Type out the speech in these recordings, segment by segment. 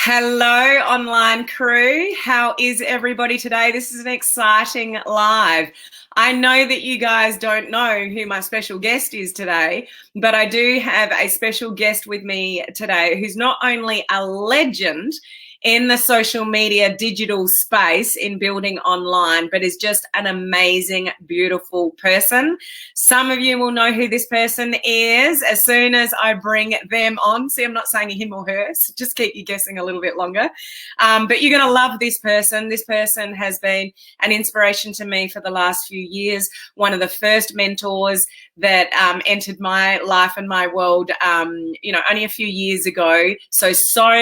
Hello, online crew. How is everybody today? This is an exciting live. I know that you guys don't know who my special guest is today, but I do have a special guest with me today who's not only a legend in the social media digital space in building online, but is just an amazing, beautiful person. Some of you will know who this person is as soon as I bring them on. See, I'm not saying him or her, so just keep you guessing a little bit longer. But you're going to love this person. This person has been an inspiration to me for the last few years, one of the first mentors that entered my life and my world, only a few years ago. So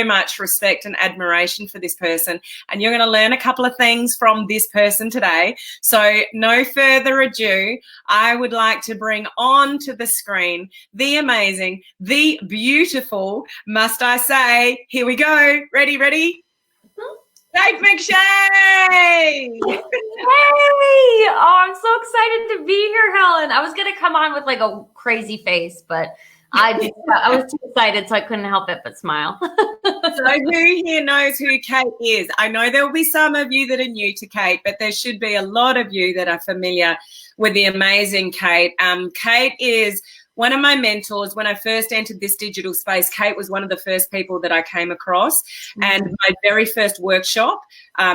much respect and admiration for this person. And you're going to learn a couple of things from this person today. So no further ado, I would like to bring on to the screen the amazing, the beautiful, must I say, here we go. Ready? Kate McShay! Hey! Oh, I'm so excited to be here, Helen. I was going to come on with like a crazy face, but I was too excited, so I couldn't help it but smile. So who here knows who Kate is? I know there will be some of you that are new to Kate, but there should be a lot of you that are familiar with the amazing Kate. Kate is one of my mentors. When I first entered this digital space, Kate was one of the first people that I came across. And my very first workshop,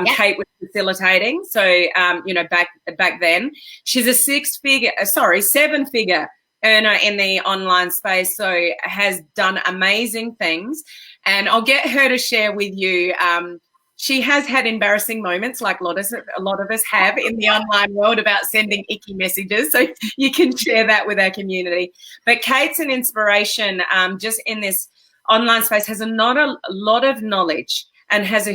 Kate was facilitating. So, back then, she's a seven-figure earner in the online space. So has done amazing things. And I'll get her to share with you. She has had embarrassing moments like a lot of us have in the online world about sending icky messages. So you can share that with our community. But Kate's an inspiration just in this online space, has a lot of knowledge and has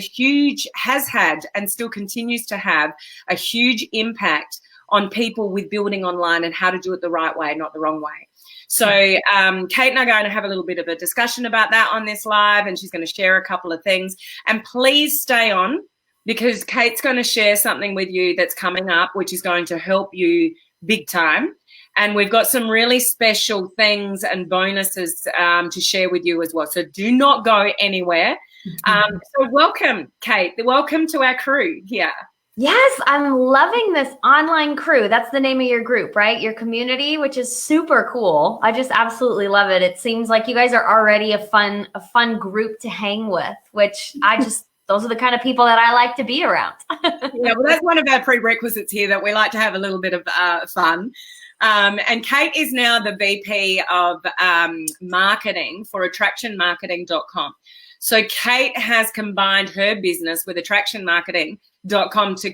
had and still continues to have a huge impact on people with building online and how to do it the right way, not the wrong way. So Kate and I are going to have a little bit of a discussion about that on this live, and she's going to share a couple of things. And please stay on, because Kate's going to share something with you that's coming up, which is going to help you big time. And we've got some really special things and bonuses to share with you as well. So do not go anywhere. So welcome, Kate. Welcome to our crew here. Yes, I'm loving this online crew. That's the name of your group, right? Your community, which is super cool. I just absolutely love it. It seems like you guys are already a fun group to hang with, which those are the kind of people that I like to be around. Yeah, well, that's one of our prerequisites here, that we like to have a little bit of fun. And Kate is now the VP of marketing for attractionmarketing.com. So Kate has combined her business with attractionmarketing.com to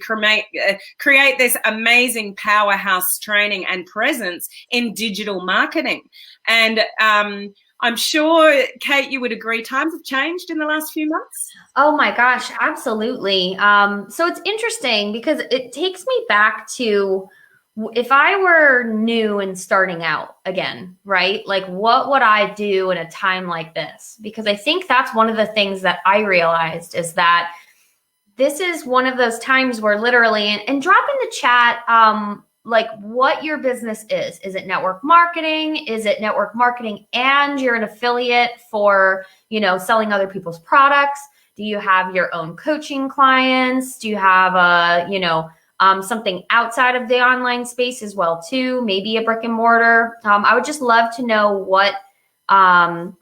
create this amazing powerhouse training and presence in digital marketing. And I'm sure, Kate, you would agree times have changed in the last few months. Oh my gosh, absolutely. So it's interesting because it takes me back to if I were new and starting out again, right? Like, what would I do in a time like this? Because I think that's one of the things that I realized is that this is one of those times where literally, and drop in the chat, like what your business is. Is it network marketing? Is it network marketing and you're an affiliate for, selling other people's products? Do you have your own coaching clients? Do you have something outside of the online space as well too? Maybe a brick and mortar. I would just love to know what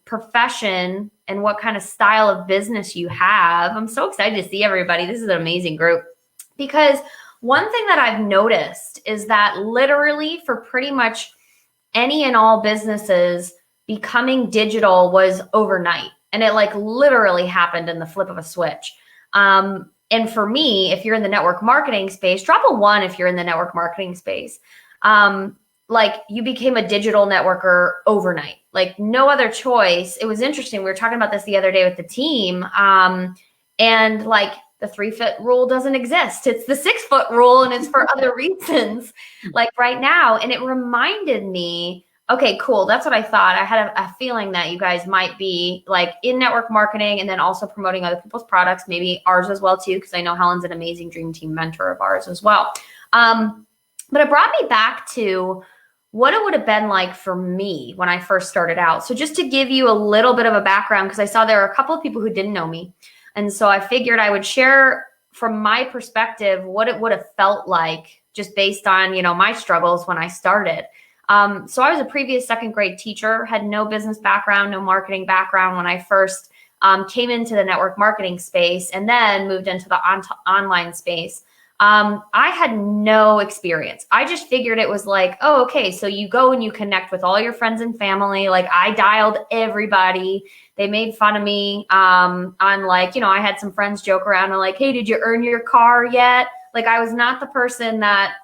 profession and what kind of style of business you have. I'm so excited to see everybody. This is an amazing group, because one thing that I've noticed is that literally for pretty much any and all businesses, becoming digital was overnight. And it literally happened in the flip of a switch. And for me, if you're in the network marketing space, drop a 1 if you're in the network marketing space. You became a digital networker overnight, no other choice. It was interesting. We were talking about this the other day with the team. And the 3-foot rule doesn't exist. It's the 6-foot rule, and it's for other reasons, right now. And it reminded me, okay, cool. That's what I thought. I had a feeling that you guys might be in network marketing and then also promoting other people's products, maybe ours as well too, because I know Helen's an amazing Dream Team mentor of ours as well. But it brought me back to what it would have been like for me when I first started out. So just to give you a little bit of a background, because I saw there are a couple of people who didn't know me. And so I figured I would share from my perspective what it would have felt like just based on, you know, my struggles when I started. So I was a previous second grade teacher, had no business background, no marketing background when I first came into the network marketing space and then moved into the online space. I had no experience. I just figured it was like, oh, okay, so you go and you connect with all your friends and family. Like I dialed everybody. They made fun of me on like, you know, I had some friends joke around and like, hey, did you earn your car yet? Like I was not the person that,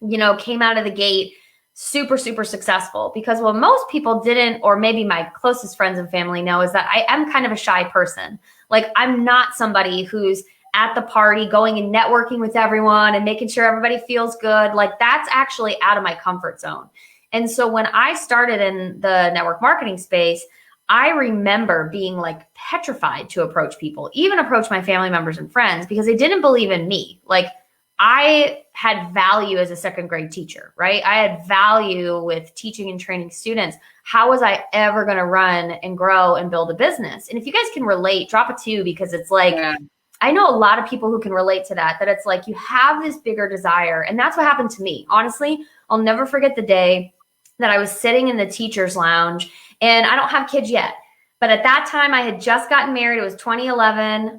you know, came out of the gate super, super successful, because what most people didn't, or maybe my closest friends and family know, is that I am kind of a shy person. Like I'm not somebody who's at the party going and networking with everyone and making sure everybody feels good. Like that's actually out of my comfort zone. And so when I started in the network marketing space, I remember being like petrified to approach people, even approach my family members and friends, because they didn't believe in me. Like I had value as a second grade teacher, right? I had value with teaching and training students. How was I ever going to run and grow and build a business? And if you guys can relate, drop a 2, because it's like, yeah. I know a lot of people who can relate to that it's like you have this bigger desire. And that's what happened to me. Honestly, I'll never forget the day that I was sitting in the teacher's lounge, and I don't have kids yet. But at that time, I had just gotten married. It was 2011.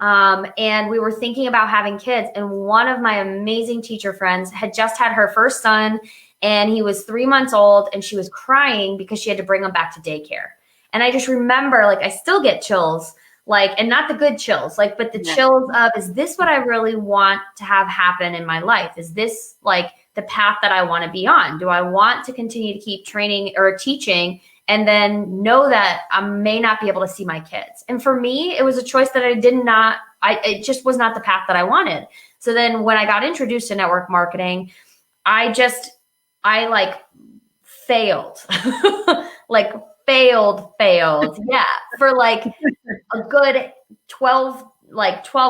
And we were thinking about having kids. And one of my amazing teacher friends had just had her first son, and he was 3 months old, and she was crying because she had to bring him back to daycare. And I just remember, like, I still get chills, like, and not the good chills, like, but the chills of, is this what I really want to have happen in my life? Is this like the path that I want to be on? Do I want to continue to keep training or teaching and then know that I may not be able to see my kids? And for me, it was a choice that it just was not the path that I wanted. So then when I got introduced to network marketing, I like failed, like failed. Yeah. For like a good 12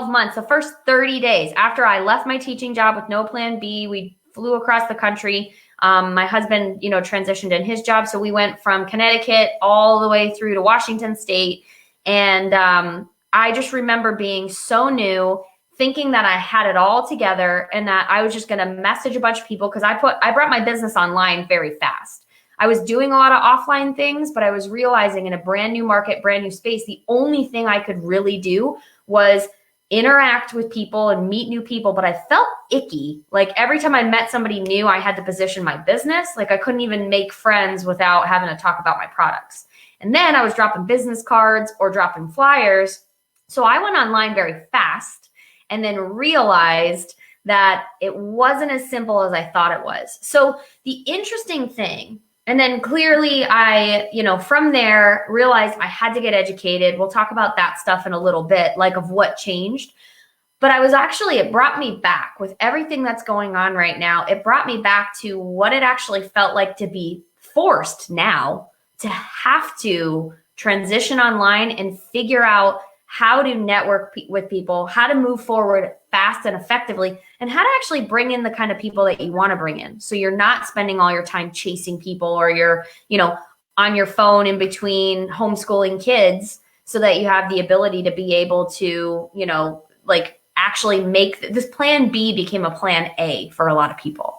months, the first 30 days after I left my teaching job with no plan B, we flew across the country. My husband, you know, transitioned in his job. So we went from Connecticut all the way through to Washington State. And I just remember being so new, thinking that I had it all together and that I was just going to message a bunch of people, because I brought my business online very fast. I was doing a lot of offline things, but I was realizing in a brand new market, brand new space, the only thing I could really do was interact with people and meet new people. But I felt icky. Like every time I met somebody new, I had to position my business. Like I couldn't even make friends without having to talk about my products. And then I was dropping business cards or dropping flyers. So I went online very fast and then realized that it wasn't as simple as I thought it was. So the interesting thing, and then clearly I, you know, from there realized I had to get educated. We'll talk about that stuff in a little bit, like of what changed. But it brought me back with everything that's going on right now. It brought me back to what it actually felt like to be forced now to have to transition online and figure out how to network with people, how to move forward fast and effectively, and how to actually bring in the kind of people that you want to bring in. So you're not spending all your time chasing people, or you're, you know, on your phone in between homeschooling kids, so that you have the ability to be able to, you know, like actually make this plan B became a plan A for a lot of people.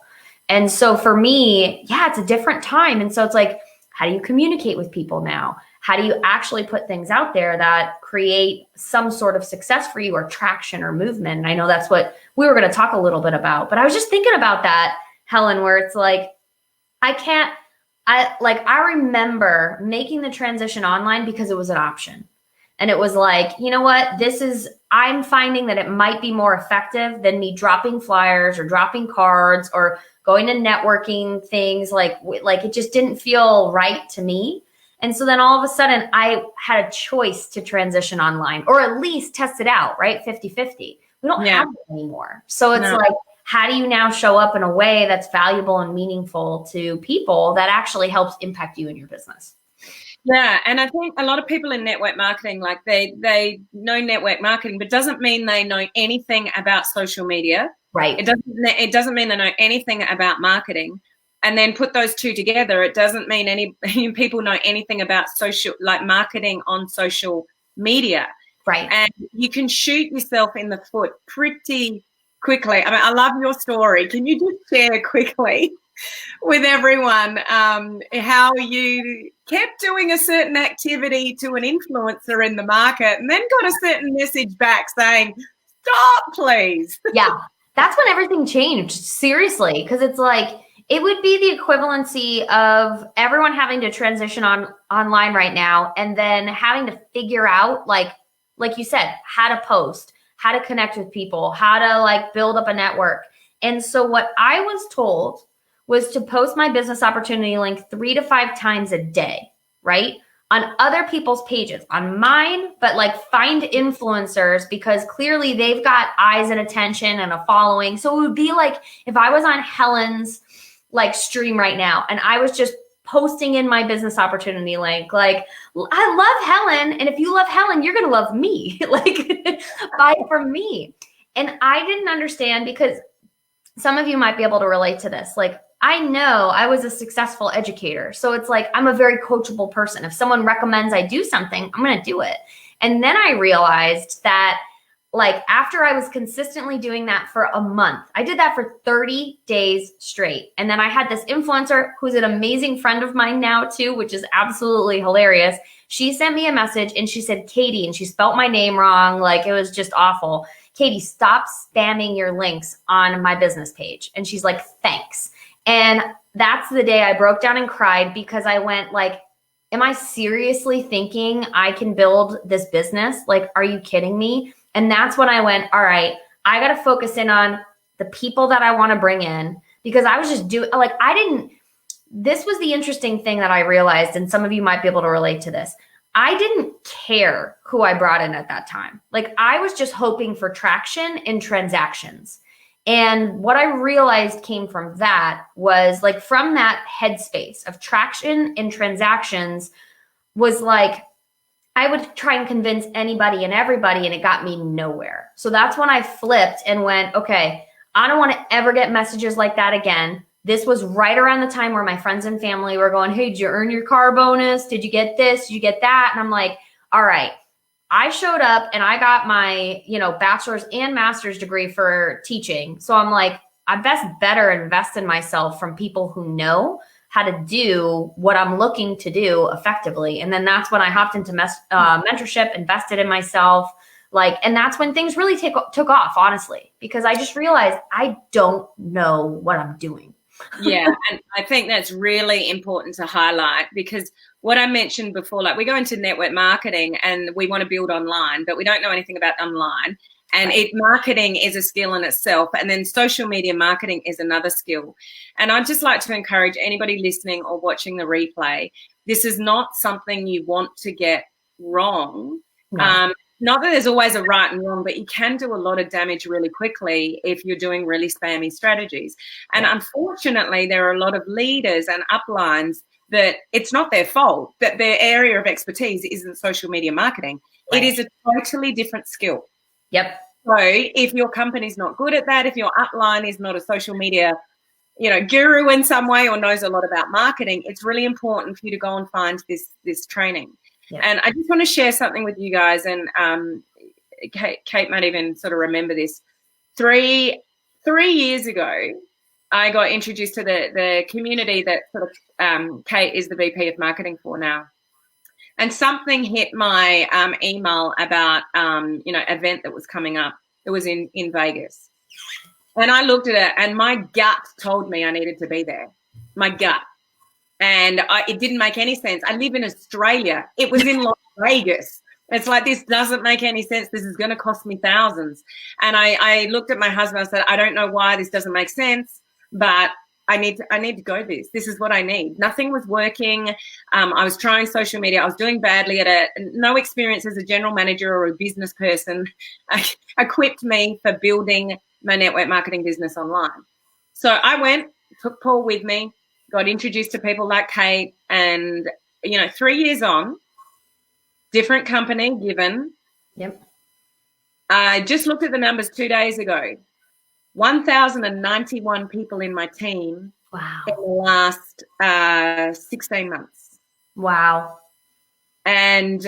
And so for me, yeah, it's a different time. And so it's like, how do you communicate with people now? How do you actually put things out there that create some sort of success for you, or traction or movement? And I know that's what we were going to talk a little bit about, but I was just thinking about that, Helen, where it's like, I remember making the transition online because it was an option. And it was like, you know what, I'm finding that it might be more effective than me dropping flyers or dropping cards or going to networking things. Like it just didn't feel right to me. And so then all of a sudden I had a choice to transition online, or at least test it out, right? 50-50. We don't have it anymore. So it's like, how do you now show up in a way that's valuable and meaningful to people that actually helps impact you in your business? Yeah. And I think a lot of people in network marketing, like they know network marketing, but doesn't mean they know anything about social media. Right. It doesn't mean they know anything about marketing. And then put those two together, it doesn't mean any people know anything about social, like marketing on social media. Right. And you can shoot yourself in the foot pretty quickly. I mean, I love your story. Can you just share quickly with everyone how you kept doing a certain activity to an influencer in the market and then got a certain message back saying, stop, please? Yeah, that's when everything changed, seriously, because it's like, it would be the equivalency of everyone having to transition online right now and then having to figure out, like you said, how to post, how to connect with people, how to like build up a network. And so what I was told was to post my business opportunity link 3 to 5 times a day, right? On other people's pages, on mine, but like find influencers because clearly they've got eyes and attention and a following. So it would be like if I was on Helen's like stream right now and I was just posting in my business opportunity link, like, I love Helen. And if you love Helen, you're going to love me. Like, buy from me. And I didn't understand, because some of you might be able to relate to this. Like, I know I was a successful educator. So it's like, I'm a very coachable person. If someone recommends I do something, I'm going to do it. And then I realized that, like, after I was consistently doing that for a month, I did that for 30 days straight. And then I had this influencer who's an amazing friend of mine now too, which is absolutely hilarious. She sent me a message and she said, Katie, and she spelt my name wrong. Like, it was just awful. Katie, stop spamming your links on my business page. And she's like, thanks. And that's the day I broke down and cried, because I went like, am I seriously thinking I can build this business? Like, are you kidding me? And that's when I went, all right, I got to focus in on the people that I want to bring in, because I was just this was the interesting thing that I realized, and some of you might be able to relate to this. I didn't care who I brought in at that time. Like, I was just hoping for traction in transactions. And what I realized came from that was, like, from that headspace of traction in transactions was like, I would try and convince anybody and everybody, and it got me nowhere. So that's when I flipped and went, okay, I don't want to ever get messages like that again. This was right around the time where my friends and family were going, hey, did you earn your car bonus? Did you get this? Did you get that? And I'm like, all right. I showed up and I got my, bachelor's and master's degree for teaching. So I'm like, I better invest in myself from people who know how to do what I'm looking to do effectively. And then that's when I hopped into mentorship, invested in myself. And that's when things really took off, honestly, because I just realized I don't know what I'm doing. Yeah. And I think that's really important to highlight, because what I mentioned before, like, we go into network marketing and we want to build online, but we don't know anything about online. And marketing is a skill in itself. And then social media marketing is another skill. And I'd just like to encourage anybody listening or watching the replay, this is not something you want to get wrong. No. Not that there's always a right and wrong, but you can do a lot of damage really quickly if you're doing really spammy strategies. And unfortunately, there are a lot of leaders and uplines that it's not their fault, that their area of expertise isn't social media marketing. Right. It is a totally different skill. Yep. So if your company's not good at that, if your upline is not a social media, guru in some way or knows a lot about marketing, it's really important for you to go and find this training. Yeah. And I just want to share something with you guys, and Kate might even sort of remember this. 3 years ago, I got introduced to the community that sort of Kate is the VP of marketing for now. And something hit my email about, event that was coming up. It was in Vegas. And I looked at it and my gut told me I needed to be there. My gut. And it didn't make any sense. I live in Australia. It was in Las Vegas. It's like, this doesn't make any sense. This is going to cost me thousands. And I looked at my husband. I said, I don't know why this doesn't make sense, but I need to go this. This is what I need. Nothing was working. I was trying social media. I was doing badly at it. No experience as a general manager or a business person equipped me for building my network marketing business online. So I went, took Paul with me, got introduced to people like Kate, and 3 years on, different company given. Yep. I just looked at the numbers 2 days ago. 1,091 people in my team. Wow. In the last 16 months. Wow. And,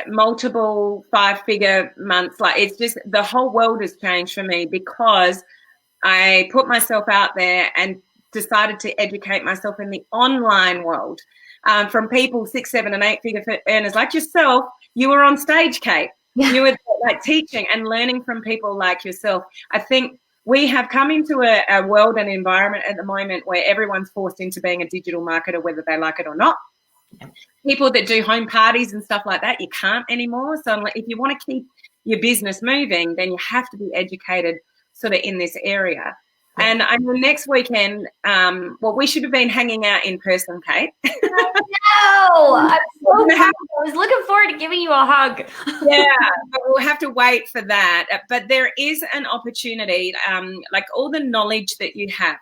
multiple 5-figure months. Like, it's just, the whole world has changed for me because I put myself out there and decided to educate myself in the online world, from people 6, 7, and 8-figure earners like yourself. You were on stage, Kate. Yeah. You were like teaching and learning from people like yourself. I think we have come into a world and environment at the moment where everyone's forced into being a digital marketer, whether they like it or not. People that do home parties and stuff like that, you can't anymore. So if you want to keep your business moving, then you have to be educated sort of in this area. And I know next weekend, we should have been hanging out in person, Kate. No, I'm so happy. I was looking forward to giving you a hug. Yeah, but we'll have to wait for that. But there is an opportunity, like all the knowledge that you have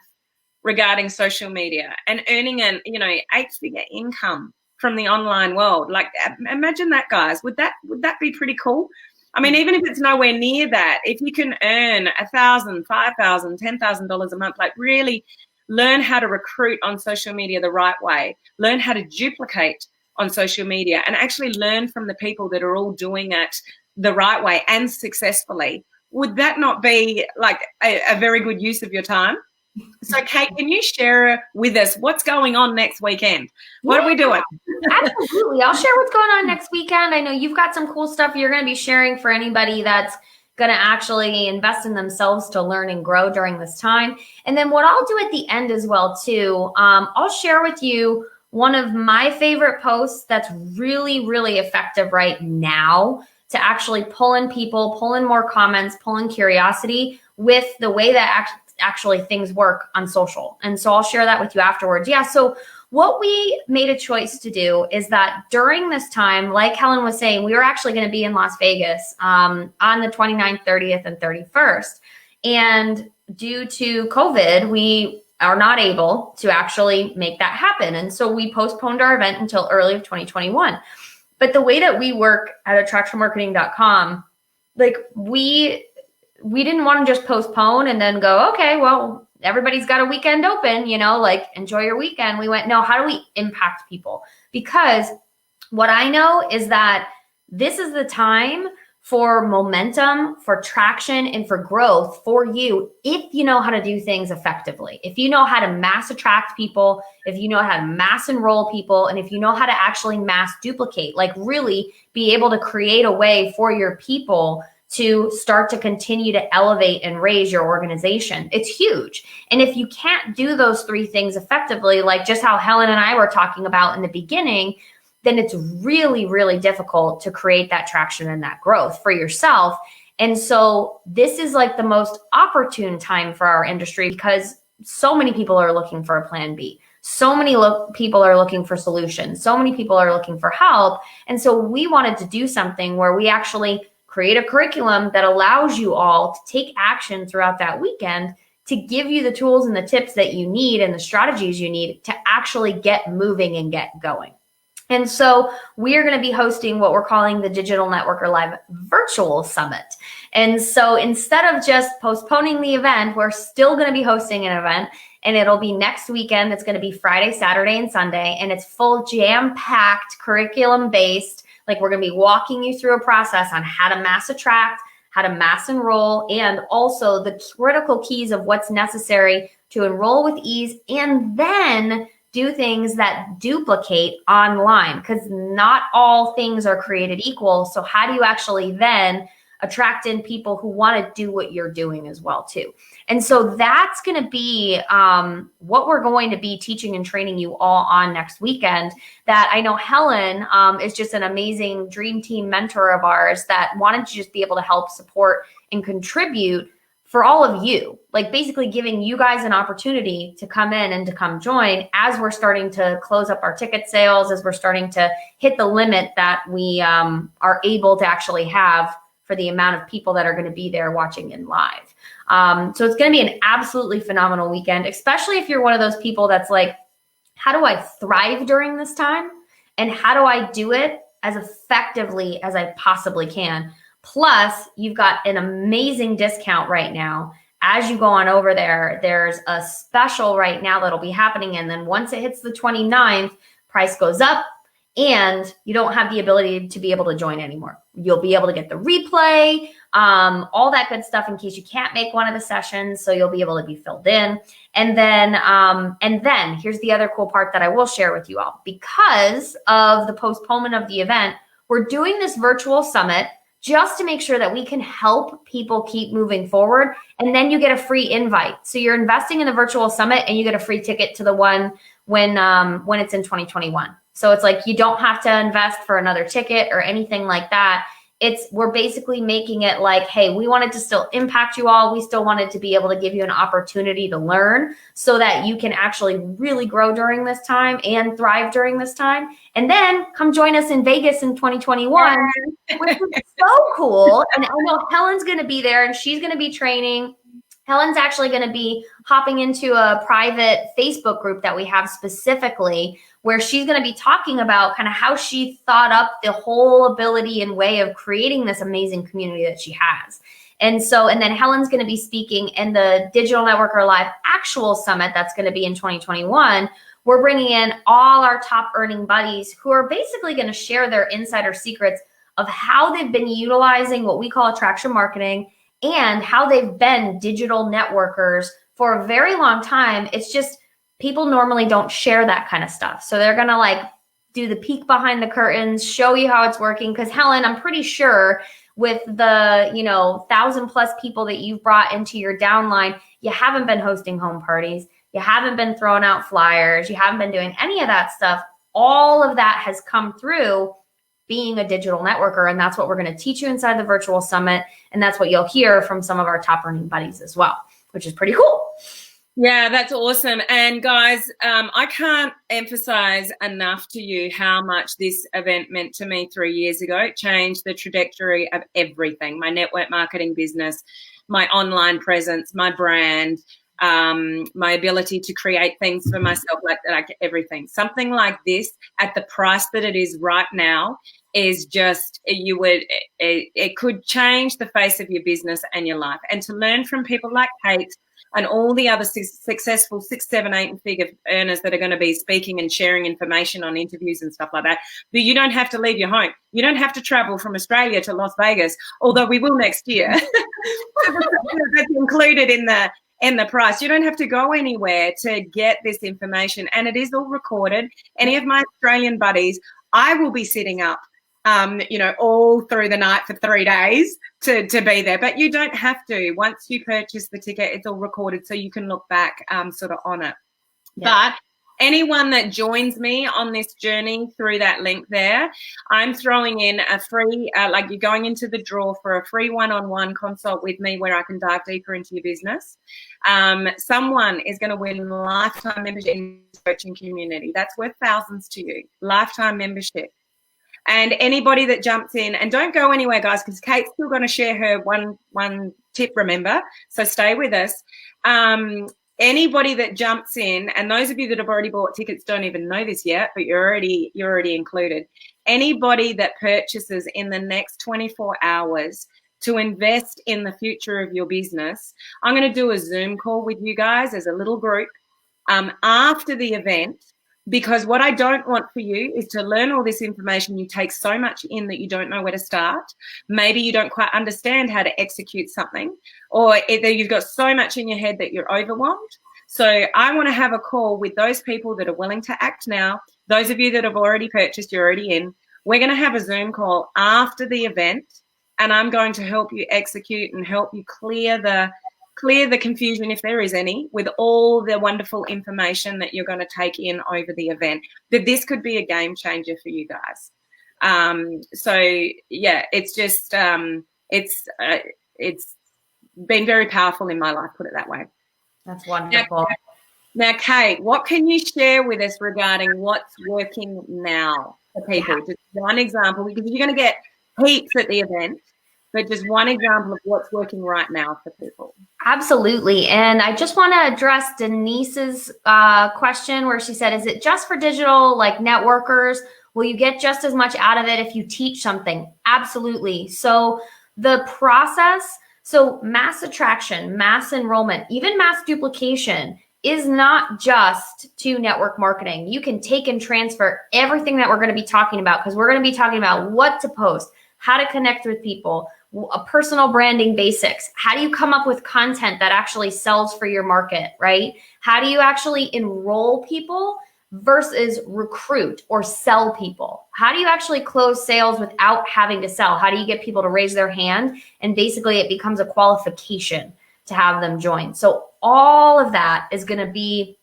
regarding social media and earning an 8-figure income from the online world. Like, imagine that, guys. Would that be pretty cool? I mean, even if it's nowhere near that, if you can earn $1,000, $5,000, $10,000 a month, like really learn how to recruit on social media the right way, learn how to duplicate on social media, and actually learn from the people that are all doing it the right way and successfully. Would that not be like a very good use of your time? So, Kate, can you share with us what's going on next weekend? What are we doing? Absolutely. I'll share what's going on next weekend. I know you've got some cool stuff you're going to be sharing for anybody that's going to actually invest in themselves to learn and grow during this time. And then what I'll do at the end as well, too, I'll share with you one of my favorite posts that's really, really effective right now to actually pull in people, pull in more comments, pull in curiosity with the way that actually things work on social. And so I'll share that with you afterwards. Yeah. So what we made a choice to do is that during this time, like Helen was saying, we were actually going to be in Las Vegas on the 29th, 30th, and 31st. And due to COVID, we are not able to actually make that happen. And so we postponed our event until early of 2021. But the way that we work at attractionmarketing.com, like we didn't want to just postpone and then go, okay, well, everybody's got a weekend open, like enjoy your weekend. We went, no, how do we impact people? Because what I know is that this is the time for momentum, for traction, and for growth for you if you know how to do things effectively. If you know how to mass attract people, if you know how to mass enroll people, and if you know how to actually mass duplicate, like really be able to create a way for your people to start to continue to elevate and raise your organization. It's huge. And if you can't do those 3 things effectively, like just how Helen and I were talking about in the beginning, then it's really, really difficult to create that traction and that growth for yourself. And so this is like the most opportune time for our industry because so many people are looking for a plan B. So many people are looking for solutions. So many people are looking for help. And so we wanted to do something where we actually create a curriculum that allows you all to take action throughout that weekend to give you the tools and the tips that you need and the strategies you need to actually get moving and get going. And so we are going to be hosting what we're calling the Digital Networker Live Virtual Summit. And so instead of just postponing the event, we're still going to be hosting an event, and it'll be next weekend. It's going to be Friday, Saturday, and Sunday, and it's full jam-packed curriculum-based. Like we're going to be walking you through a process on how to mass attract, how to mass enroll, and also the critical keys of what's necessary to enroll with ease and then do things that duplicate online, because not all things are created equal. So how do you actually then attract in people who want to do what you're doing as well too? And so that's going to be what we're going to be teaching and training you all on next weekend. That I know Helen is just an amazing dream team mentor of ours that wanted to just be able to help support and contribute for all of you, like basically giving you guys an opportunity to come in and to come join as we're starting to close up our ticket sales, as we're starting to hit the limit that we are able to actually have for the amount of people that are going to be there watching in live. So it's going to be an absolutely phenomenal weekend, especially if you're one of those people that's like, how do I thrive during this time? And how do I do it as effectively as I possibly can? Plus, you've got an amazing discount right now. As you go on over there, there's a special right now that'll be happening. And then once it hits the 29th, price goes up. and you don't have the ability to be able to join anymore. You'll be able to get the replay, all that good stuff in case you can't make one of the sessions. So you'll be able to be filled in. And then here's the other cool part that I will share with you all. Because of the postponement of the event, we're doing this virtual summit just to make sure that we can help people keep moving forward. And then you get a free invite. So you're investing in the virtual summit and you get a free ticket to the one when it's in 2021. So it's like you don't have to invest for another ticket or anything like that. We're basically making it like, hey, we wanted to still impact you all. We still wanted to be able to give you an opportunity to learn so that you can actually really grow during this time and thrive during this time. And then come join us in Vegas in 2021, which is so cool. And I know Helen's going to be there and she's going to be training. Helen's actually going to be hopping into a private Facebook group that we have specifically where she's going to be talking about kind of how she thought up the whole ability and way of creating this amazing community that she has. And then Helen's going to be speaking in the Digital Networker Live Actual Summit that's going to be in 2021. We're bringing in all our top earning buddies who are basically going to share their insider secrets of how they've been utilizing what we call attraction marketing and how they've been digital networkers for a very long time. It's just people normally don't share that kind of stuff. So they're going to like do the peek behind the curtains, show you how it's working. Because Helen, I'm pretty sure with the 1,000+ people that you've brought into your downline, you haven't been hosting home parties. You haven't been throwing out flyers. You haven't been doing any of that stuff. All of that has come through being a digital networker. And that's what we're going to teach you inside the virtual summit. And that's what you'll hear from some of our top earning buddies as well, which is pretty cool. Yeah, that's awesome. And guys, I can't emphasize enough to you how much this event meant to me 3 years ago. It changed the trajectory of everything, my network marketing business, my online presence, my brand, my ability to create things for myself, like everything. Something like this at the price that it is right now is just, it could change the face of your business and your life. And to learn from people like Kate and all the other successful 6, 7, 8 figure earners that are going to be speaking and sharing information on interviews and stuff like that. But you don't have to leave your home. You don't have to travel from Australia to Las Vegas, although we will next year. That's included in the price. You don't have to go anywhere to get this information, and it is all recorded. Any of my Australian buddies, I will be sitting up all through the night for 3 days to be there. But you don't have to. Once you purchase the ticket, it's all recorded so you can look back sort of on it. Yeah. But anyone that joins me on this journey through that link there, I'm throwing in a free, you're going into the draw for a free one-on-one consult with me where I can dive deeper into your business. Someone is going to win lifetime membership in the coaching community. That's worth thousands to you. Lifetime membership. And anybody that jumps in, and don't go anywhere, guys, because Kate's still going to share her one tip, remember, so stay with us. Anybody that jumps in, and those of you that have already bought tickets don't even know this yet, but you're already included. Anybody that purchases in the next 24 hours to invest in the future of your business, I'm going to do a Zoom call with you guys as a little group after the event. Because what I don't want for you is to learn all this information. You take so much in that you don't know where to start. Maybe you don't quite understand how to execute something, or either you've got so much in your head that you're overwhelmed. So I want to have a call with those people that are willing to act now. Those of you that have already purchased, you're already in. We're going to have a Zoom call after the event, and I'm going to help you execute and help you clear the confusion, if there is any, with all the wonderful information that you're going to take in over the event. But this could be a game changer for you guys. It's just it's been very powerful in my life, put it that way. That's wonderful. Now, Kate, what can you share with us regarding what's working now for people? Just one example, because you're going to get heaps at the event. But just one example of what's working right now for people. Absolutely. And I just want to address Denise's question where she said, is it just for digital like networkers? Will you get just as much out of it if you teach something? Absolutely. So the process, so mass attraction, mass enrollment, even mass duplication is not just to network marketing. You can take and transfer everything that we're going to be talking about, because we're going to be talking about what to post, how to connect with people, personal branding basics. How do you come up with content that actually sells for your market, right? How do you actually enroll people versus recruit or sell people? How do you actually close sales without having to sell? How do you get people to raise their hand? And basically it becomes a qualification to have them join. So all of that is going to be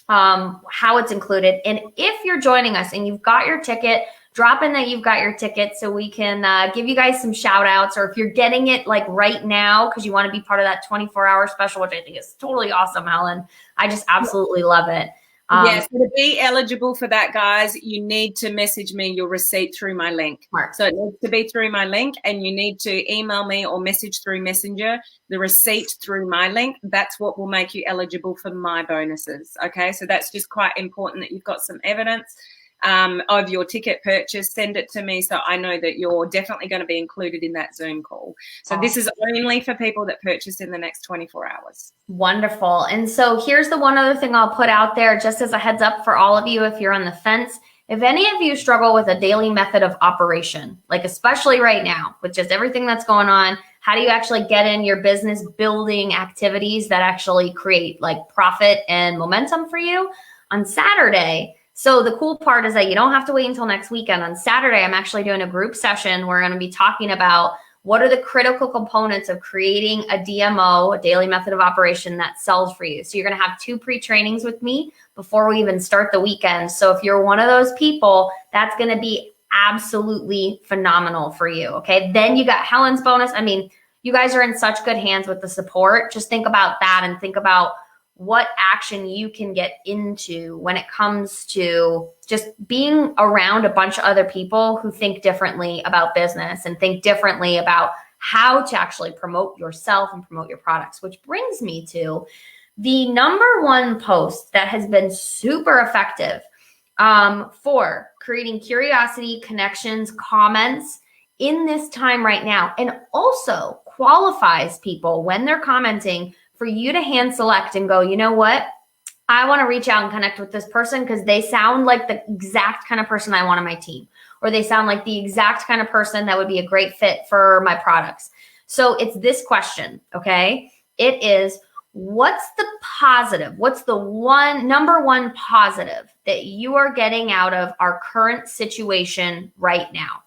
how it's included. And if you're joining us and you've got your ticket, drop in that you've got your ticket so we can give you guys some shout outs. Or if you're getting it like right now because you want to be part of that 24-hour special, which I think is totally awesome, Helen. I just absolutely love it. Yes, to be eligible for that, guys, you need to message me your receipt through my link. So it needs to be through my link, and you need to email me or message through Messenger the receipt through my link. That's what will make you eligible for my bonuses. Okay, so that's just quite important that you've got some evidence of your ticket purchase. Send it to me so I know that you're definitely going to be included in that Zoom call. So this is only for people that purchase in the next 24 hours. Wonderful. And so here's the one other thing I'll put out there just as a heads up for all of you if you're on the fence. If any of you struggle with a daily method of operation, like especially right now with just everything that's going on, how do you actually get in your business building activities that actually create like profit and momentum for you on Saturday? So the cool part is that you don't have to wait until next weekend. On Saturday, I'm actually doing a group session. We're going to be talking about what are the critical components of creating a DMO, a daily method of operation that sells for you. So you're going to have 2 pre-trainings with me before we even start the weekend. So if you're one of those people, that's going to be absolutely phenomenal for you. Okay. Then you got Helen's bonus. I mean, you guys are in such good hands with the support. Just think about that and think about what action you can get into when it comes to just being around a bunch of other people who think differently about business and think differently about how to actually promote yourself and promote your products, which brings me to the #1 post that has been super effective for creating curiosity, connections, comments in this time right now, and also qualifies people when they're commenting for you to hand select and go, you know what? I want to reach out and connect with this person because they sound like the exact kind of person I want on my team, or they sound like the exact kind of person that would be a great fit for my products. So it's this question, okay? It is, what's the positive? What's the #1 positive that you are getting out of our current situation right now?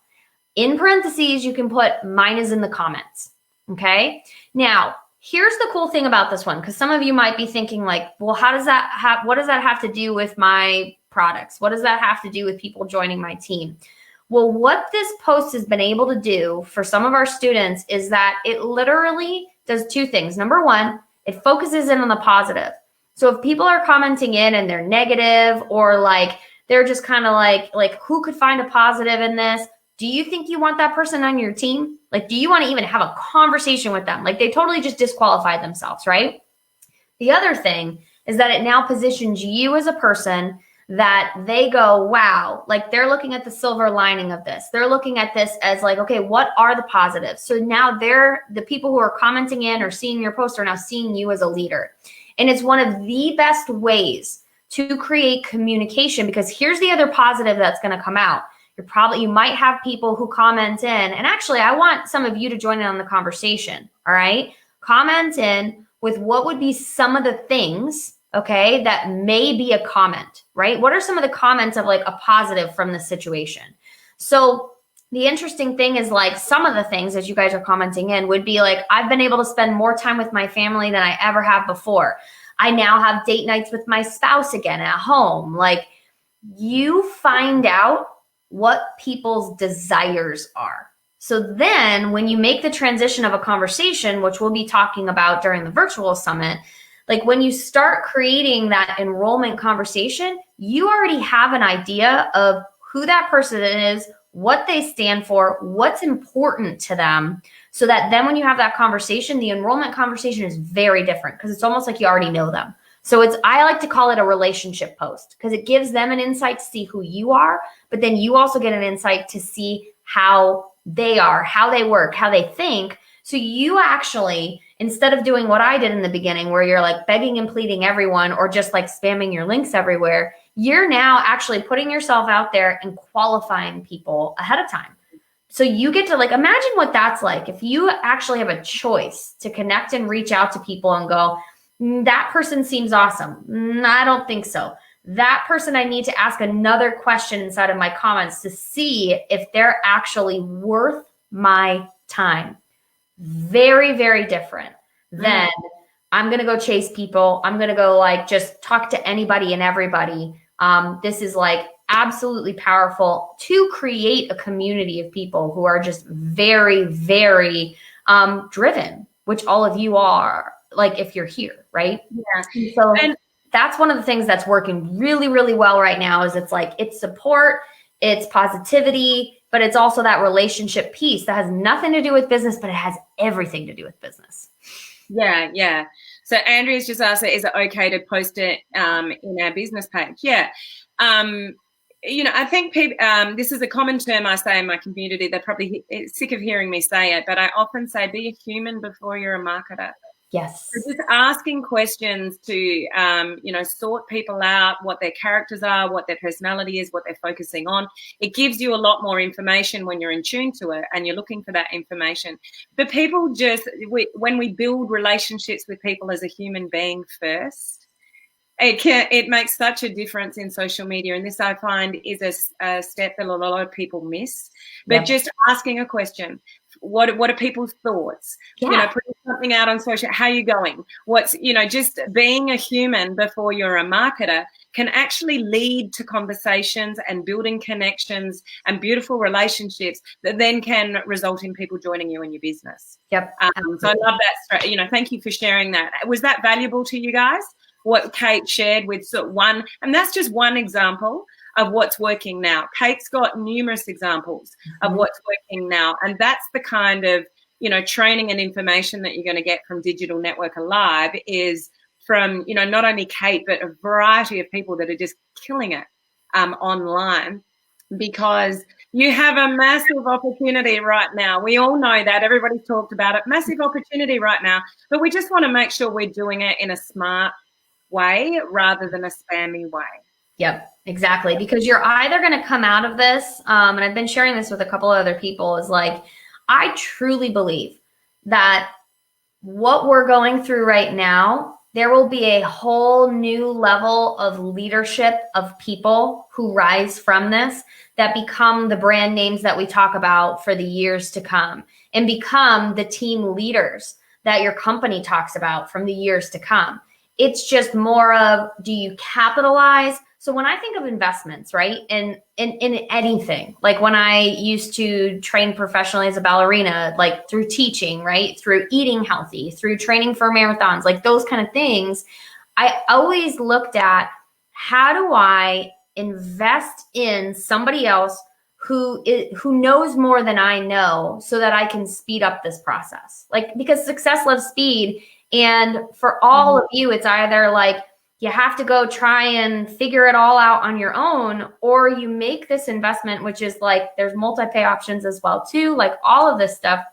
In parentheses, you can put mine is in the comments, okay? Now, here's the cool thing about this one, because some of you might be thinking like, well, what does that have to do with my products? What does that have to do with people joining my team? Well, what this post has been able to do for some of our students is that it literally does 2 things. #1, it focuses in on the positive. So if people are commenting in and they're negative, or like they're just kind of like who could find a positive in this? Do you think you want that person on your team? Like, do you want to even have a conversation with them? Like, they totally just disqualified themselves, right? The other thing is that it now positions you as a person that they go, wow, like they're looking at the silver lining of this. They're looking at this as like, okay, what are the positives? So now the people who are commenting in or seeing your post are now seeing you as a leader. And it's one of the best ways to create communication, because here's the other positive that's going to come out. You might have people who comment in, and actually I want some of you to join in on the conversation. All right. Comment in with what would be some of the things, okay, that may be a comment, right? What are some of the comments of like a positive from the situation? So the interesting thing is like some of the things as you guys are commenting in would be like, I've been able to spend more time with my family than I ever have before. I now have date nights with my spouse again at home. Like, you find out what people's desires are. So then when you make the transition of a conversation, which we'll be talking about during the virtual summit, like when you start creating that enrollment conversation, you already have an idea of who that person is, what they stand for, what's important to them, so that then when you have that conversation, the enrollment conversation is very different because it's almost like you already know them. So I like to call it a relationship post because it gives them an insight to see who you are, but then you also get an insight to see how they are, how they work, how they think. So you actually, instead of doing what I did in the beginning, where you're like begging and pleading everyone or just like spamming your links everywhere, you're now actually putting yourself out there and qualifying people ahead of time. So you get to like, imagine what that's like. If you actually have a choice to connect and reach out to people and go, that person seems awesome. I don't think so. That person, I need to ask another question inside of my comments to see if they're actually worth my time. Very, very different than I'm going to go chase people. I'm going to go like just talk to anybody and everybody. This is like absolutely powerful to create a community of people who are just very, very driven, which all of you are, like if you're here, right? Yeah. So that's one of the things that's working really, really well right now is it's like it's support, it's positivity, but it's also that relationship piece that has nothing to do with business, but it has everything to do with business. Yeah, yeah. So Andrea's just asked, is it okay to post it in our business page? Yeah. You know, I think people, this is a common term I say in my community. They're probably sick of hearing me say it, but I often say, be a human before you're a marketer. Yes. So just asking questions to, you know, sort people out, what their characters are, what their personality is, what they're focusing on. It gives you a lot more information when you're in tune to it and you're looking for that information. But people just, when we build relationships with people as a human being first, it makes such a difference in social media. And this I find is a step that a lot of people miss. But just asking a question. What are people's thoughts? Yeah. You know, putting something out on social, how are you going? What's, you know, just being a human before you're a marketer can actually lead to conversations and building connections and beautiful relationships that then can result in people joining you in your business. Yep. So I love that. You know, thank you for sharing that. Was that valuable to you guys? What Kate shared with one, and that's just one example of what's working now. Kate's got numerous examples of what's working now. And that's the kind of, you know, training and information that you're going to get from Digital Network Alive is from, you know, not only Kate, but a variety of people that are just killing it online, because you have a massive opportunity right now. We all know that. Everybody's talked about it. Massive opportunity right now. But we just want to make sure we're doing it in a smart way rather than a spammy way. Yep, exactly. Because you're either going to come out of this, and I've been sharing this with a couple of other people, is like, I truly believe that what we're going through right now, there will be a whole new level of leadership of people who rise from this that become the brand names that we talk about for the years to come and become the team leaders that your company talks about from the years to come. It's just more of, do you capitalize? So when I think of investments, right, in anything, like when I used to train professionally as a ballerina, like through teaching, right, through eating healthy, through training for marathons, like those kind of things, I always looked at, how do I invest in somebody else who knows more than I know so that I can speed up this process? Like, because success loves speed. And for all of you, it's either like, you have to go try and figure it all out on your own, or you make this investment, which is like, there's multi-pay options as well too, like all of this stuff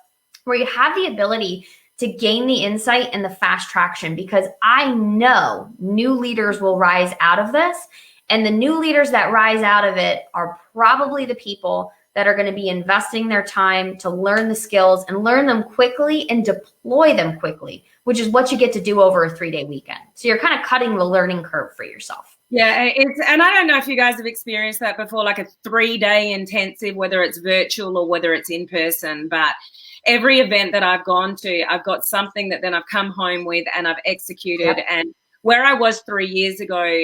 where you have the ability to gain the insight and the fast traction, because I know new leaders will rise out of this. And the new leaders that rise out of it are probably the people that are going to be investing their time to learn the skills and learn them quickly and deploy them quickly, which is what you get to do over a 3-day weekend. So you're kind of cutting the learning curve for yourself. Yeah, and I don't know if you guys have experienced that before, like a 3-day intensive, whether it's virtual or whether it's in person, but every event that I've gone to, I've got something that then I've come home with and I've executed. Yep. And where I was 3 years ago,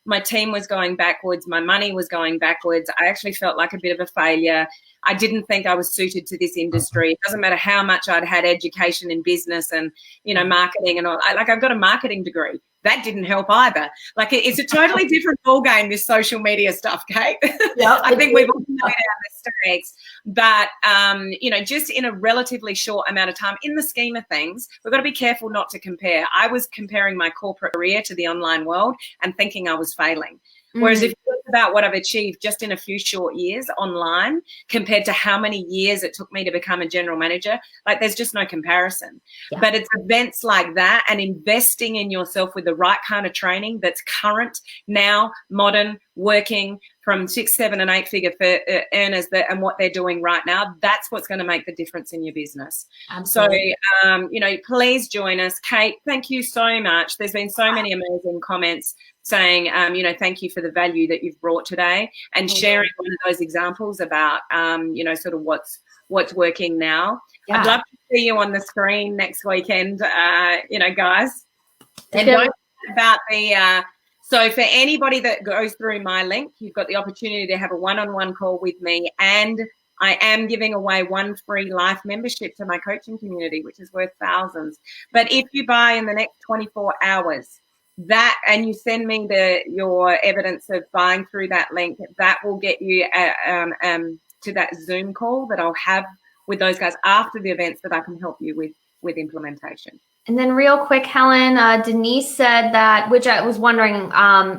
my team was going backwards. My money was going backwards. I actually felt like a bit of a failure. I didn't think I was suited to this industry. It doesn't matter how much I'd had education in business and, you know, marketing and all. Like, I've got a marketing degree. That didn't help either. Like, it's a totally different ballgame, this social media stuff, Kate. Yep, I think we've all made our mistakes. But, you know, just in a relatively short amount of time, in the scheme of things, we've got to be careful not to compare. I was comparing my corporate career to the online world and thinking I was failing. Whereas if you think about what I've achieved just in a few short years online compared to how many years it took me to become a general manager, like there's just no comparison. Yeah. But it's events like that and investing in yourself with the right kind of training that's current, now, modern, working from 6, 7, and 8 figure earners and what they're doing right now. That's what's going to make the difference in your business. Absolutely. So, please join us. Kate, thank you so much. There's been so many amazing comments saying, thank you for the value that you've brought today and sharing one of those examples about, sort of what's working now. Yeah. I'd love to see you on the screen next weekend, guys. And don't forget about the... So for anybody that goes through my link, you've got the opportunity to have a one-on-one call with me, and I am giving away 1 free life membership to my coaching community, which is worth thousands. But if you buy in the next 24 hours and you send me your evidence of buying through that link, that will get you to that Zoom call that I'll have with those guys after the events that I can help you with implementation. And then real quick, Helen, Denise said that, which I was wondering,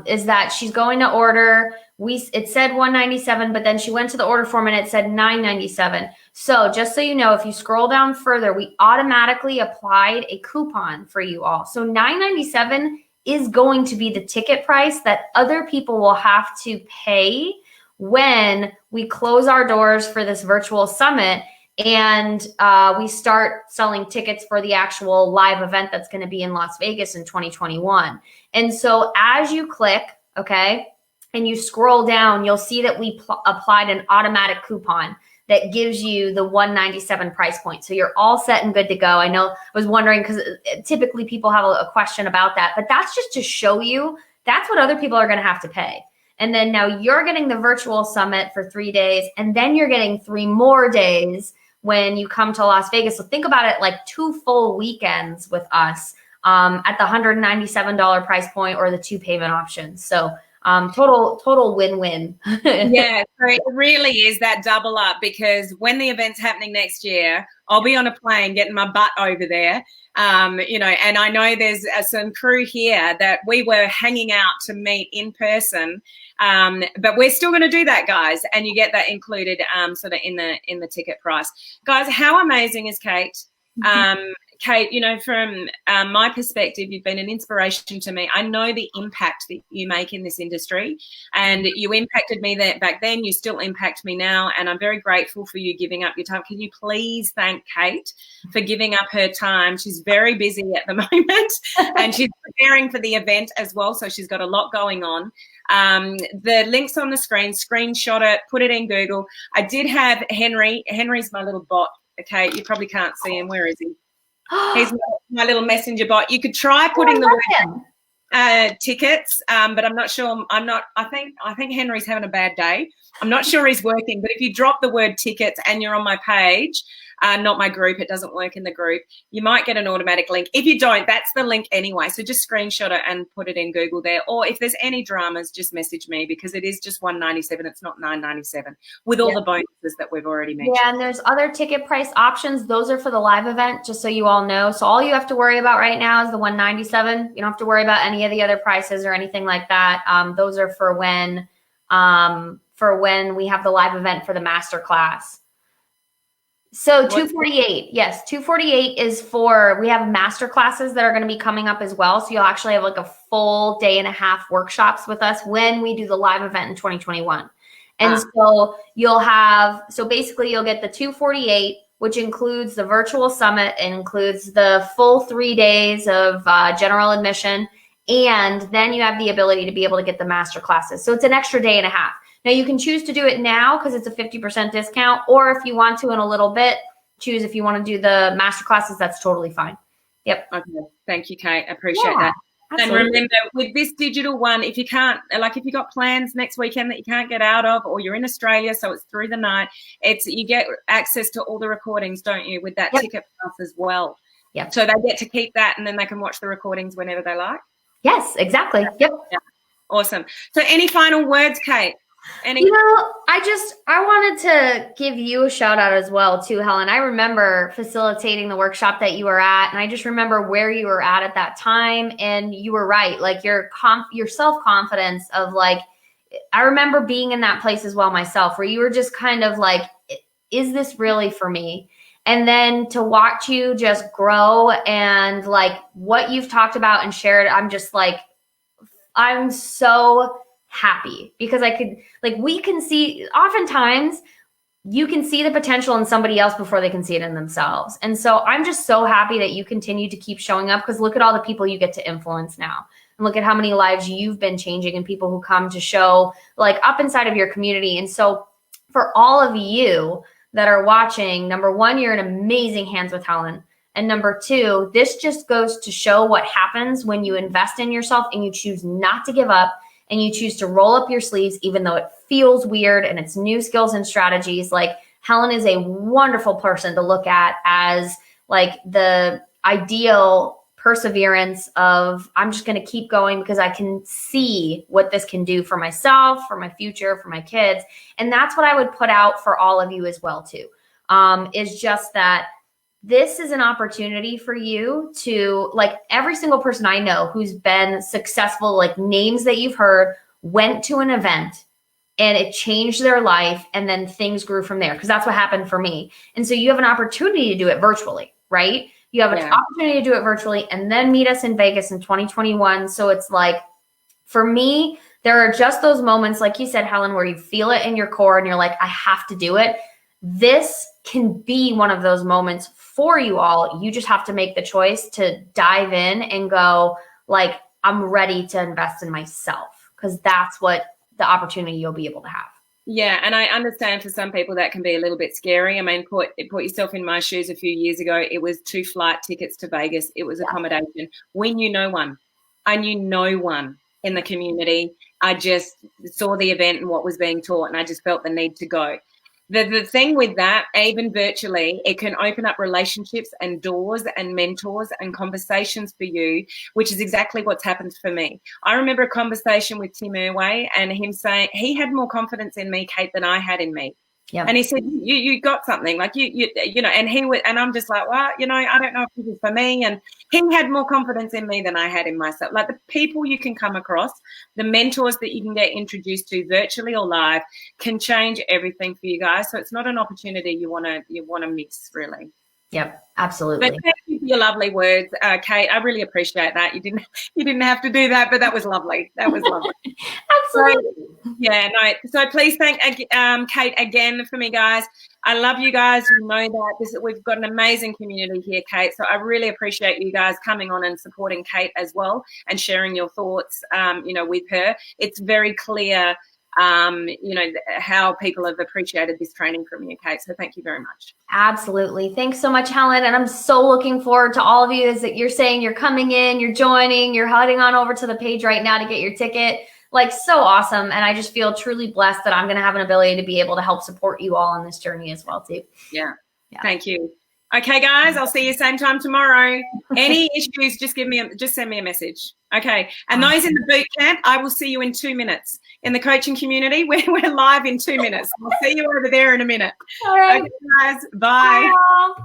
is that she's going to order, it said $197, but then she went to the order form and it said $997. So just so you know, if you scroll down further, we automatically applied a coupon for you all. So $997 is going to be the ticket price that other people will have to pay when we close our doors for this virtual summit. And we start selling tickets for the actual live event that's going to be in Las Vegas in 2021. And so as you click, okay, and you scroll down, you'll see that we applied an automatic coupon that gives you the $197 price point. So you're all set and good to go. I know I was wondering because typically people have a question about that, but that's just to show you that's what other people are going to have to pay. And then now you're getting the virtual summit for 3 days, and then you're getting 3 more days when you come to Las Vegas. So think about it like 2 full weekends with us at the $197 price point or the 2 payment options. So total win-win. Yeah, so it really is that double up, because when the event's happening next year, I'll be on a plane getting my butt over there. And I know there's some crew here that we were hanging out to meet in person, but we're still going to do that, guys. And you get that included sort of in the ticket price. Guys, how amazing is Kate? Kate, from my perspective, you've been an inspiration to me. I know the impact that you make in this industry, and you impacted me back then. You still impact me now, and I'm very grateful for you giving up your time. Can you please thank Kate for giving up her time? She's very busy at the moment, and she's preparing for the event as well, so she's got a lot going on. The link's on the screen. Screenshot it, put it in Google. I did have Henry. Henry's my little bot. Okay, you probably can't see him. Where is he? He's my little messenger bot. You could try putting the word tickets, but I'm not sure. I think Henry's having a bad day. I'm not sure he's working, but if you drop the word tickets and you're on my page, not my group, it doesn't work in the group, you might get an automatic link. If you don't, that's the link anyway. So just screenshot it and put it in Google there. Or if there's any dramas, just message me, because it is just $197. It's not $997 with all the bonuses that we've already mentioned. Yeah, and there's other ticket price options. Those are for the live event, just so you all know. So all you have to worry about right now is the $197. You don't have to worry about any of the other prices or anything like that. Those are for when we have the live event for the masterclass. So 248, yes, 248 is for, we have master classes that are going to be coming up as well. So you'll actually have like a full day and a half workshops with us when we do the live event in 2021. And so basically you'll get the 248, which includes the virtual summit and includes the full 3 days of general admission. And then you have the ability to be able to get the master classes. So it's an extra day and a half. Now, you can choose to do it now because it's a 50% discount, or if you want to in a little bit, choose if you want to do the master classes, that's totally fine. Yep. Okay. Thank you, Kate. I appreciate that. Absolutely. And remember, with this digital one, if you can't, like if you got plans next weekend that you can't get out of, or you're in Australia, so it's through the night, you get access to all the recordings, don't you, with that ticket pass as well. Yeah. So they get to keep that, and then they can watch the recordings whenever they like. Yes, exactly. Yep. Yeah. Awesome. So any final words, Kate? I wanted to give you a shout out as well too, Helen. I remember facilitating the workshop that you were at, and I just remember where you were at that time. And you were right. Like your self-confidence of like, I remember being in that place as well myself, where you were just kind of like, is this really for me? And then to watch you just grow and like what you've talked about and shared, I'm just like, I'm so happy because I could, like, we can see, oftentimes you can see the potential in somebody else before they can see it in themselves. And so I'm just so happy that you continue to keep showing up, because look at all the people you get to influence now. And look at how many lives you've been changing and people who come to show like up inside of your community. And so for all of you that are watching, number one, you're in amazing hands with Helen. And number two, this just goes to show what happens when you invest in yourself and you choose not to give up and you choose to roll up your sleeves, even though it feels weird and it's new skills and strategies. Like, Helen is a wonderful person to look at as like the ideal perseverance of, I'm just going to keep going because I can see what this can do for myself, for my future, for my kids. And that's what I would put out for all of you as well too, is just that this is an opportunity for you to, like, every single person I know who's been successful, like names that you've heard, went to an event and it changed their life and then things grew from there, because that's what happened for me. And so you have an opportunity to do it virtually, right? You have an opportunity to do it virtually and then meet us in Vegas in 2021. So it's like, for me, there are just those moments, like you said, Helen, where you feel it in your core and you're like, I have to do it. This can be one of those moments for you all. You just have to make the choice to dive in and go, like, I'm ready to invest in myself, because that's what the opportunity you'll be able to have. Yeah, and I understand for some people that can be a little bit scary. I mean, put yourself in my shoes a few years ago. It was 2 flight tickets to Vegas. It was accommodation. We knew no one. I knew no one in the community. I just saw the event and what was being taught, and I just felt the need to go. The thing with that, even virtually, it can open up relationships and doors and mentors and conversations for you, which is exactly what's happened for me. I remember a conversation with Tim Irway and him saying he had more confidence in me, Kate, than I had in me. Yeah. And he said, you got something, like you know, and he would, and I'm just like, well, you know, I don't know if this is for me. And he had more confidence in me than I had in myself. Like, the people you can come across, the mentors that you can get introduced to virtually or live, can change everything for you guys. So it's not an opportunity you want to miss, really. Yep, absolutely. But thank you for your lovely words, Kate. I really appreciate that. You didn't have to do that, but that was lovely. That was lovely. Absolutely. So, yeah, no. So please thank Kate again for me, guys. I love you guys. You know that we've got an amazing community here, Kate. So I really appreciate you guys coming on and supporting Kate as well and sharing your thoughts, you know, with her. It's very clear, you know, how people have appreciated this training from you, Kate. So thank you very much. Absolutely. Thanks so much, Helen. And I'm so looking forward to all of you, is that you're saying you're coming in, you're joining, you're heading on over to the page right now to get your ticket. Like, so awesome. And I just feel truly blessed that I'm going to have an ability to be able to help support you all on this journey as well, too. Yeah. Thank you. Okay, guys, I'll see you same time tomorrow. Any issues, just send me a message. Okay. And those in the boot camp, I will see you in 2 minutes. In the coaching community, we're live in 2 minutes. I'll see you over there in a minute. All right. Okay, guys. Bye. Bye.